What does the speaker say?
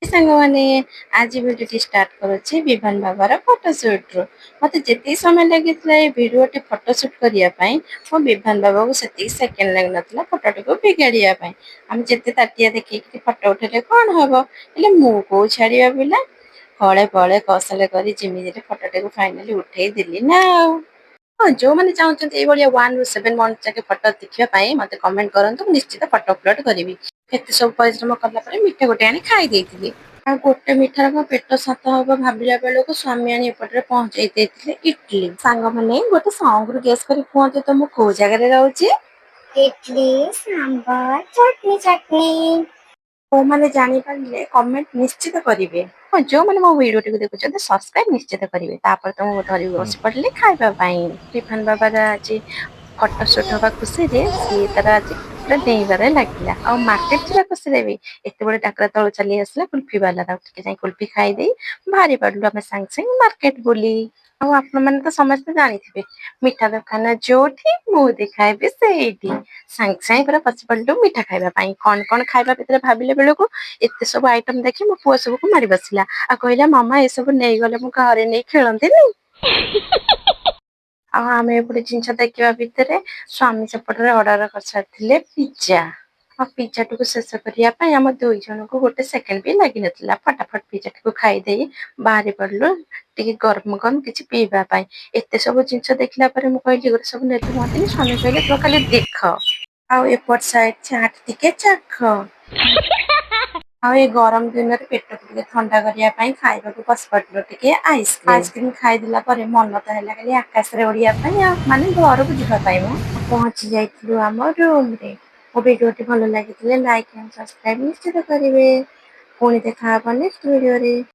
ସାଙ୍ଗମାନେ ଆଜି ଭିଡ଼ିଓଟି ଷ୍ଟାର୍ଟ କରୁଛି ବିଭାନ ବାବାର ଫଟୋସୁଟ୍ରୁ। ମୋତେ ଯେତିକି ସମୟ ଲାଗିଥିଲା ଏ ଭିଡ଼ିଓଟି ଫଟୋସୁଟ୍ କରିବା ପାଇଁ ମୋ ବିଭାନ ବାବାକୁ ସେତିକି ସେକେଣ୍ଡ ଲାଗିନଥିଲା ଫଟୋଟିକୁ ବିଗାଡ଼ିବା ପାଇଁ। ଆମେ ଯେତେ ତାଟିଆ ଦେଖେଇକି ଫଟୋ ଉଠେଇଲେ କ'ଣ ହବ, ହେଲେ ମୁଁ କୋଉ ଛାଡ଼ିବା ପିଲା ହଳେ ବଳେ କୌଶଳେ କରି ଯେମିତି ଫଟୋଟିକୁ ଫାଇନାଲି ଉଠେଇ ଦେଲି ନା ଆଉ। ହଁ, ଯୋଉମାନେ ଚାହୁଁଛନ୍ତି ଏଇଭଳିଆ 1ରୁ 7 ମନ୍ଥ ଯାକେ ଫଟୋ ଦେଖିବା ପାଇଁ ମୋତେ କମେଣ୍ଟ କରନ୍ତୁ, ମୁଁ ନିଶ୍ଚିତ ଫଟୋ ଅପଲୋଡ଼ କରିବି। ଏତେ ସବୁ ପରିଶ୍ରମ କଲା ପରେ ମିଠା ଗୋଟେ ଆଣି ଖାଇ ଦେଇଥିଲି। ଆଉ ଗୋଟେ ମିଠାର ମୋ ପେଟ ସାତ ହବ ଭାବିଲା ବେଳକୁ ସ୍ୱାମୀ ଆଣି ଏପଟରେ ପହଞ୍ଚେଇ ଦେଇଥିଲେ ଇଟିଲି। ସାଙ୍ଗମାନେ ଗୋଟେ ସଙ୍ଗରୁ ଗେସ୍ କରି କୁହନ୍ତୁ ତ ମୁଁ କୋଉ ଜାଗାରେ ରହୁଛି? ଇଟଲି, ସାମ୍ବର, ଚଟନି ଚଟନି। କୋଉମାନେ ଜାଣିପାରିଲେ କମେଣ୍ଟ ନିଶ୍ଚିତ କରିବେ। ହଁ, ଯୋଉମାନେ ମୋ ଭିଡ଼ିଓଟିକୁ ଦେଖୁଛନ୍ତି ସବସ୍କ୍ରାଇବ ନିଶ୍ଚିତ କରିବେ। ତାପରେ ତ ମୁଁ ଧରିକି ବସି ପଡ଼ିଲି ଖାଇବା ପାଇଁ। ବିଭାନ ବାବାର ଆଜି ଫଟୋ ସୁଟ୍ ହବା ଖୁସିରେ ସିଏ ତାର ଆଜି ପୁରା ଡେଇଁବାରେ ଲାଗିଲା। ଆଉ ମାର୍କେଟ ଯିବା ଖୁସିରେ ବି ଏତେ ବଡ଼ ଡାକରା ତଳୁ ଚାଲି ଆସିଲା କୁଲ୍ଫି ବାଲାର। ଟିକେ ଯାଇ କୁଲ୍ଫି ଖାଇଦେଇ ବାହାରି ପଡ଼ିଲୁ ଆମେ ସାଙ୍ଗେ ସାଙ୍ଗେ ମାର୍କେଟ ବୁଲି। ଆଉ ଆପଣମାନେ ତ ସମସ୍ତେ ଜାଣିଥିବେ ମିଠା ଦୋକାନ ଯୋଉଠି ମୁଦି ଖାଇବି ସେଇଠି। ସାଙ୍ଗେ ସାଙ୍ଗେ ପୁରା ପଶି ପଡ଼ିଲୁ ମିଠା ଖାଇବା ପାଇଁ। କ'ଣ ଖାଇବା ଭିତରେ ଭାବିଲା ବେଳକୁ ଏତେ ସବୁ ଆଇଟମ ଦେଖି ମୋ ପୁଅ ସବୁକୁ ମାରି ବସିଲା ଆଉ କହିଲା ମାମା ଏସବୁ ନେଇଗଲେ ମୁଁ ଘରେ ନେଇ ଖେଳନ୍ତିନି। ଆଉ ଆମେ ଏପଟେ ଜିନିଷ ଦେଖିବା ଭିତରେ ସ୍ୱାମୀ ସେପଟରେ ଅର୍ଡର କରିସାରିଥିଲେ ପିଜ୍ଜା। ଆଉ ପିଜ୍ଜାଟିକୁ ଶେଷ କରିବା ପାଇଁ ଆମ ଦୁଇ ଜଣଙ୍କୁ ଗୋଟେ ସେକେଣ୍ଡ ବି ଲାଗିନଥିଲା। ଫଟାଫଟ ପିଜ୍ଜାଟିକୁ ଖାଇଦେଇ ବାହାରି ପଡ଼ିଲୁ ଟିକେ ଗରମ ଗରମ କିଛି ପିଇବା ପାଇଁ। ଏତେ ସବୁ ଜିନିଷ ଦେଖିଲା ପରେ ମୁଁ କହିଲି ଏଗୁରା ସବୁ ନେଲେ ହୁଅନ୍ତିନି। ସ୍ୱାମୀ କହିଲେ ତୁମେ ଖାଲି ଦେଖ ଆଉ ଏପଟ ସାଇଡ ଚାଟ ଟିକେ ଚାଖ। ଆଉ ଏ ଗରମ ଦିନରେ ପେଟକୁ ଟିକେ ଥଣ୍ଡା କରିବା ପାଇଁ ଖାଇବାକୁ ବସି ପଡ଼ିଲୁ ଟିକେ ଆଇସ୍କ୍ରିମ ଖାଇଦେଲା ପରେ ମନ ତ ହେଲା ଖାଲି ଆକାଶରେ ଉଡ଼ିବା ପାଇଁ ଆଉ ମାନେ ଘରକୁ ଯିବା ପାଇଁ ମୁଁ ପହଞ୍ଚି ଯାଇଥିଲୁ ଆମ ରୁମରେ। ମୋ ଭିଡ଼ିଓଟି ଭଲ ଲାଗିଥିଲେ ଲାଇକ୍ ଆଣ୍ଡ ସବସ୍କ୍ରାଇବ ନିଶ୍ଚିତ କରିବେ। ପୁଣି ଦେଖା ହବ ନେକ୍ସଟ ଭିଡ଼ିଓରେ।